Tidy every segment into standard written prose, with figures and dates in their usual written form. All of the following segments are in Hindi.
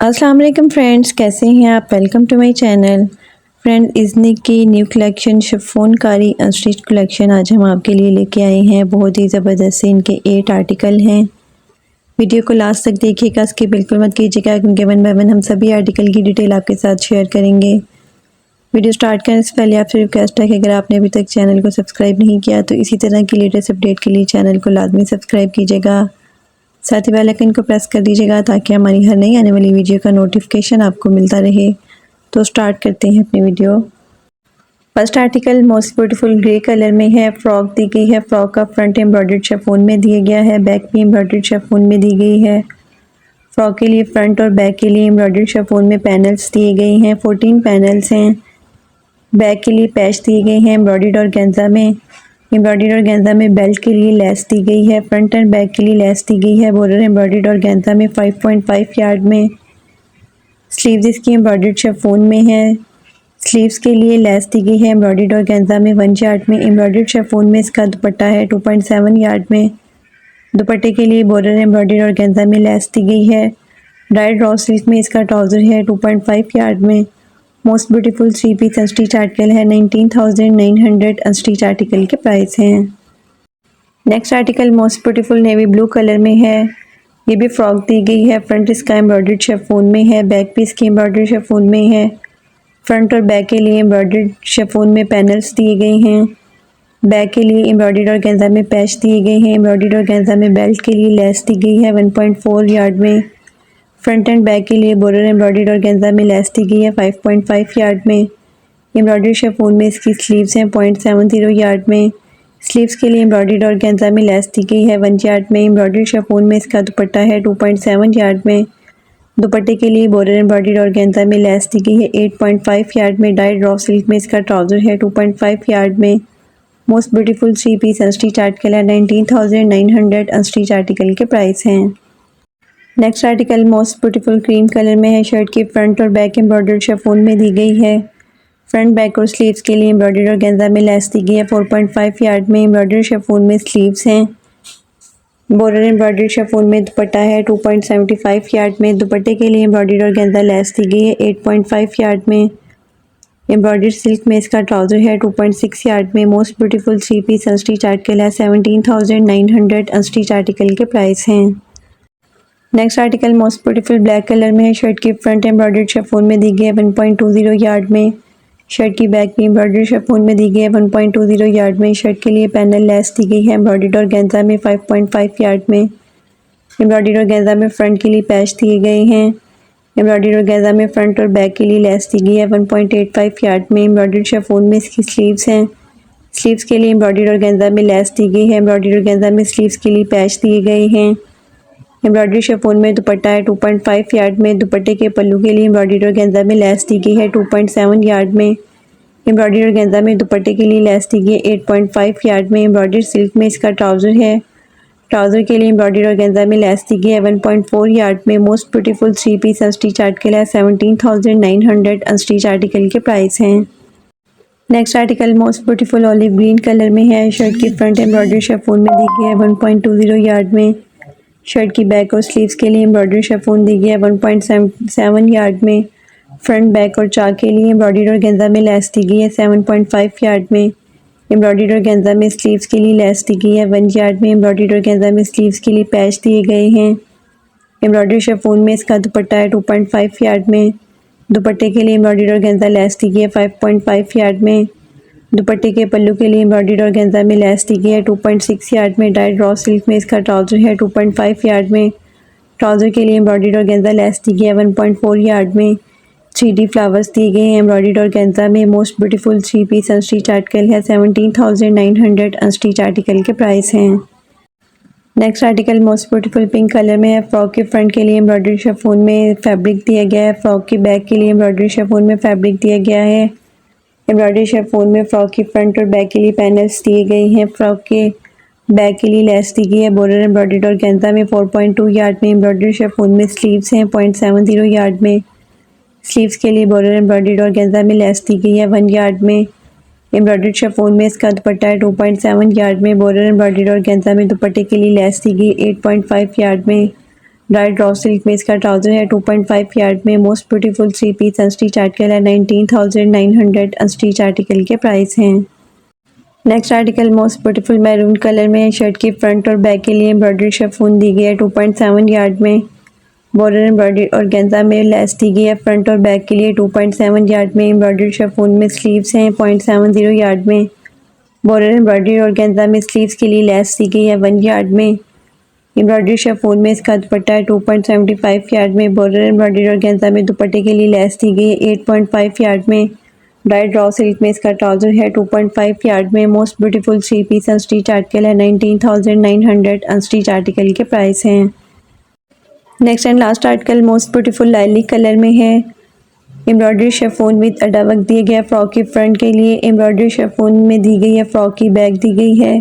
अस्सलाम वालेकुम फ्रेंड्स, कैसे हैं आप। Welcome to my channel. Friend, Iznik की न्यू कलेक्शन शिफॉनकारी अनस्टिच कलेक्शन आज हम आपके लिए लेके आए हैं। बहुत ही ज़बरदस्त से इनके 8 आर्टिकल हैं। वीडियो को लास्ट तक देखिएगा, इसके बिल्कुल मत कीजिएगा क्योंकि वन बाय वन हम सभी आर्टिकल की डिटेल आपके साथ शेयर करेंगे। वीडियो स्टार्ट करने से पहले आपसे रिक्वेस्ट है कि अगर आपने अभी तक चैनल को सब्सक्राइब नहीं किया तो इसी तरह की लेटेस्ट अपडेट के लिए चैनल को लाजमी सब्सक्राइब कीजिएगा। साथ ही बेल आइकन को प्रेस कर दीजिएगा ताकि हमारी हर नई आने वाली वीडियो का नोटिफिकेशन आपको मिलता रहे। तो स्टार्ट करते हैं अपनी video. First article most beautiful grey colour में है। फ्रॉक दी गई है। फ्रॉक का फ्रंट एम्ब्रॉयडर्ड शिफॉन में दिया गया है, बैक भी एम्ब्रॉयडर्ड शिफॉन में दी गई है। फ्रॉक के लिए फ्रंट और बैक के लिए एम्ब्रॉयडर्ड शिफॉन में पैनल्स दिए गए हैं। 14 पैनल्स हैं। बैक के लिए पैच दिए गए हैं एम्ब्रॉयडर्ड और गेंजा में। एम्ब्रॉयडर्ड और गेंजा में बेल्ट के लिए लेस दी गई है। फ्रंट एंड बैक के लिए लेस दी गई है। बॉर्डर एम्ब्रॉयडर्ड और गेंजा में 5.5 यार्ड में। स्लीव्स इसकी एम्ब्रॉयडर्ड शिफॉन में है। स्लीव्स के लिए लेस दी गई है एम्ब्रॉयडर्ड और गेंजा में 1 यार्ड में। एम्ब्रॉयडर्ड शिफॉन में इसका दुपट्टा है 2.7 यार्ड में। दुपट्टे के लिए बॉर्डर एम्ब्रॉयडर्ड और गेंजा में लेस दी गई है। डाइड रॉ सिल्क में इसका ट्राउज़र है 2.5 यार्ड में। Most beautiful 3 piece unstitch article है। 19,900 अनस्टिच आर्टिकल के प्राइस हैं। Next article most beautiful navy blue colour में है। ये भी फ्रॉक दी गई है। फ्रंट इसका एम्ब्रॉयडर्ड शिफॉन में है, बैक भी इसकी एम्ब्रॉयडर्ड शिफॉन में है। फ्रंट और बैक के लिए एम्ब्रॉयडर्ड शिफॉन में पैनल्स दिए गए हैं। बैक के लिए एम्ब्रॉयडर्ड और गेंजा में पैच दिए गए हैं। एम्ब्रॉयडर्ड और गेंजा में बेल्ट के लिए लेस दी गई है 1.4 यार्ड में। फ्रंट एंड बैक के लिए बॉर्डर एम्ब्रॉयडर्ड और गेंजा में लेस दी गई है 5.5 यार्ड में। एम्ब्रॉयडर्ड शिफॉन में इसकी स्लीव्स हैं 0.70 यार्ड में। स्लीव्स के लिए एम्ब्रॉयडर्ड और गेंजा में लेस दी गई है 1 यार्ड में। एम्ब्रॉयडर्ड शिफॉन में इसका दुपट्टा है 2.7 यार्ड में। दुपट्टे के लिए बॉर्डर एम्ब्रॉयडर्ड और गेंजा में लेस दी गई है 8.5 यार्ड में। डाइड रॉ सिल्क में इसका ट्राउज़र है 2.5 यार्ड में। Most beautiful 3 piece unstitch article है। 19,900 अनस्टिच आर्टिकल के प्राइस हैं। Next article most beautiful cream colour में है। शर्ट की फ्रंट और बैक एम्ब्रॉयडर्ड शिफॉन में दी गई है। फ्रंट बैक और स्लीव्स के लिए एम्ब्रॉयडर्ड और गेंजा में लेस दी गई है 4.5 यार्ड में। एम्ब्रॉयडर्ड शिफॉन में स्लीव्स हैं। बॉर्डर एम्ब्रॉयडर्ड शिफॉन में दुपट्टा है 2.75 यार्ड में। दुपट्टे के लिए एम्ब्रॉयडर्ड और गेंजा लेस दी गई है 8.5 यार्ड में। एम्ब्रॉयडर्ड सिल्क में इसका ट्राउज़र है 2.6 यार्ड में। Most beautiful 3 piece unstitch article है। 17,900 अनस्टिच आर्टिकल के प्राइस हैं। Next article most beautiful black colour में है। शर्ट की फ्रंट एम्ब्रॉयडर्ड शिफॉन में दी गई है 1.20 यार्ड में। शर्ट की बैक भी एम्ब्रॉयडर्ड शिफॉन में दी गई है 1.20 यार्ड में। शर्ट के लिए पैनल लेस दी गई है एम्ब्रॉयडर्ड और गेंजा में 5.5 यार्ड में। एम्ब्रॉयडर्ड और गेंजा में फ्रंट के लिए पैच दिए गए हैं। एम्ब्रॉयडर्ड और गेंजा में फ्रंट और बैक के लिए लेस दी गई है 1.85 यार्ड में। एम्ब्रॉयडर्ड शिफॉन में इसकी स्लीव्स हैं। स्लीव्स के लिए एम्ब्रॉयडर्ड और गेंजा में लेस दी गई है। एम्ब्रॉयडर्ड और गेंजा में स्लीव्स के लिए पैच दिए गए हैं। एम्ब्रॉयडरी शिफॉन में दुपट्टा है 2.5 यार्ड में। दुपट्टे के पल्लू के लिए एम्ब्रॉयडरी और गेंजा में लेस दी गई है 2.7 यार्ड में। एम्ब्रॉयडरी और गेंजा में दुपट्टे के लिए लेस दी गई है 8.5 यार्ड में। एम्ब्रॉयडरी सिल्क में इसका ट्राउज़र है। ट्राउज़र के लिए एम्ब्रॉयडरी और गेंजा में लेस दी गई है 1.4 यार्ड में। Most beautiful 3 piece unstitch article है। 17,900 अनस्टिच आर्टिकल के प्राइस हैं। Next article most beautiful olive green colour में है। शर्ट की फ्रंट एम्ब्रॉयडरी शिफॉन में दी गई है 1.20 यार्ड में। शर्ट की बैक और स्लीव्स के लिए एम्ब्रॉयडरी शिफॉन दी गई है 1.7 यार्ड में। फ्रंट बैक और चाक के लिए एम्ब्रॉयडरी और गेंजा में लेस दी गई है 7.5 यार्ड में। एम्ब्रॉयडरी और गेंजा में स्लीव्स के लिए लेस दी गई है 1 यार्ड में। एम्ब्रॉयडरी और गेंजा में स्लीव्स के लिए पैच दिए गए हैं। एम्ब्रॉयडरी शिफॉन में इसका दुपट्टा है 2.5 यार्ड में। दुपट्टे के लिए एम्ब्रॉयडरी और गेंजा लेस दी गई है 5.5 यार्ड में। दुपट्टे के पल्लू के लिए एम्ब्रॉयडर्ड और गेंजा में लेस दी गई है 2.6 यार्ड में। डाइड रॉ सिल्क में इसका ट्राउज़र है 2.5 यार्ड में। ट्राउज़र के लिए एम्ब्रॉयडर्ड और गेंजा लेस दी गई है 1.4 यार्ड में। 3D फ्लावर्स दिए गए हैं एम्ब्रॉयडर्ड और गेंजा में। Most beautiful 3 piece unstitch article है। 17,900 अनस्टिच आर्टिकल के प्राइस हैं। Next article most beautiful pink colour में है। फ्रॉक के फ्रंट के लिए एम्ब्रॉयडरी शिफॉन में फैब्रिक दिया गया है। फ्रॉक की बैक के लिए एम्ब्रॉयडरी शिफॉन में फैब्रिक दिया गया है। एम्ब्रॉयडरी शिफॉन में फ्रॉक की फ्रंट और बैक के लिए पैनल्स दिए गए हैं। फ्रॉक के बैक के लिए लेस दी गई है। बॉर्डर एम्ब्रॉयडर्ड और गेंजा में 4.2 यार्ड में। एम्ब्रॉयडरी शिफॉन में स्लीव्स हैं 0.70 यार्ड में। स्लीव्स के लिए बॉर्डर एम्ब्रॉयडर्ड और गेंजा में लेस दी गई है 1 यार्ड में। एम्ब्रॉयडर्ड शिफॉन में इसका दुपट्टा है 2.7 यार्ड में। बॉर्डर एम्ब्रॉयडर्ड और गेंजा में दुपट्टे के लिए लेस दी गई 8.5 यार्ड में। डाइट रॉ सिल्क में इसका ट्राउजर है 2.5 यार्ड में। Most beautiful 3 piece unstitch article है 19,900 अनस्टिच आर्टिकल के प्राइस हैं। Next article most beautiful maroon colour में है। शर्ट की फ्रंट और बैक के लिए एम्ब्रॉयडरी शिफॉन दी गई है 2.7 यार्ड में। बॉर्डर एम्ब्रॉयडरी और गेंजा में लेस दी गई है फ्रंट और बैक के लिए 2.7 यार्ड में। एम्ब्रॉयडरी शिफॉन में स्लीव्स हैं 0.70 यार्ड में। बॉर्डर एम्ब्रॉयडरी और गेंजा में स्लीव्स के लिए लेस दी गई है 1 यार्ड में। एम्ब्रॉयडरी शिफॉन में इसका दुपट्टा है 2.75 यार्ड में। बॉर्डर एम्ब्रॉयडरी और गेंजा में दुपट्टे के लिए लेस दी गई है 8.5 यार्ड में। डाइट रॉ सिल्क में इसका ट्राउजर है 2.5 यार्ड में। Most beautiful 3 piece unstitch article है 19,900 अनस्टिच आर्टिकल के प्राइस हैं। Next and last article most beautiful lilac colour में है। एम्ब्रॉयडरी शिफॉन विद अड्डा वर्क दिया गया फ्रॉक की फ्रंट के लिए। एम्ब्रॉयडरी शिफॉन में दी गई है फ्रॉक की बैक दी गई है।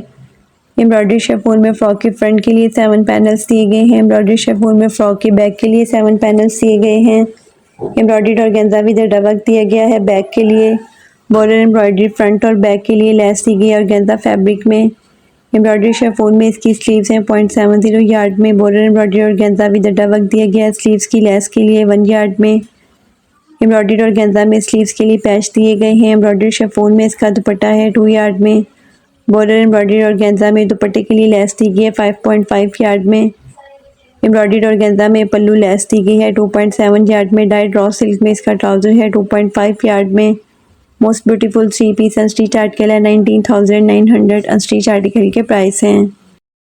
एम्ब्रॉयडरी शिफॉन में फ्रॉक की फ्रंट के लिए 7 पैनल्स दिए गए हैं। एम्ब्रॉयडरी शिफॉन में फ्रॉक की बैक के लिए 7 पैनल्स दिए गए हैं। एम्ब्रॉयडरी ऑर्गेन्जा विद अड्डा वर्क दिया गया है बैक के लिए। बॉर्डर एम्ब्रॉयडरी फ्रंट और बैक के लिए लेस दी गई है ऑर्गेन्जा फैब्रिक में। एम्ब्रॉयडरी शिफॉन में इसकी स्लीव्स हैं 0.70 यार्ड में। बॉर्डर एम्ब्रॉयडरी ऑर्गेन्जा विद अड्डा वर्क दिया गया है स्लीव्स की लेस के लिए 1 यार्ड में। एम्ब्रॉयडरी ऑर्गेन्जा में स्लीव्स के लिए पैच दिए गए हैं। एम्ब्रॉयडरी शिफॉन में इसका दुपट्टा है 2 यार्ड में। बॉर्डर एम्ब्रॉयडरी ऑर्गेन्जा में दुपट्टे के लिए लेस दी गई है 5.5 यार्ड में। एम्ब्रॉयडरी ऑर्गेन्जा में पल्लू लेस दी गई है 2.7 यार्ड में। डाइट रॉ सिल्क में इसका ट्राउजर है 2.5 यार्ड में। Most beautiful 3 piece unstitch article है 19,900 अनस्टिच आर्टिकल के प्राइस हैं।